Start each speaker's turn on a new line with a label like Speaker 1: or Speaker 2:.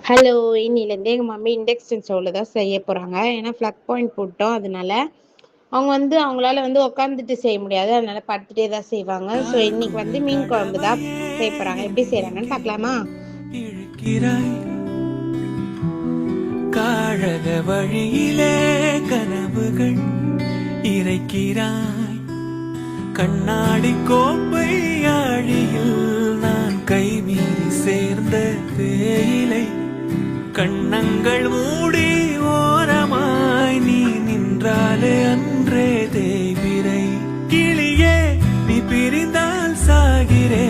Speaker 1: Hello! இன்னிலேருந்து எங்க mummy induction ஸ்டவ்ல தான் செய்ய போறாங்க. ஏன்னா பிளக் பாயிண்ட் போட்டோம். அதனால அவங்க அவங்களால உட்காந்துட்டு செய்ய முடியாது. அதனால படுத்துட்டே தான் செய்வாங்க. ஸோ இன்னைக்கு மீன் குழம்பு தான் செய்ய போறாங்க. எப்படி செய்றாங்கன்னு பார்க்கலாமா?
Speaker 2: இழுக்கிறாய் காழக வழியிலே கனவுகள் இறைக்கிறாய் கண்ணாடி கோப்பை ஆழியில் நான் கைமீறி சேர்ந்த தேயிலை கண்ணங்கள் மூடி ஓரமாய் நீ நின்றாலே அன்றே தேய்பிரை கிளியே நீ பிரிந்தால் சாகிறே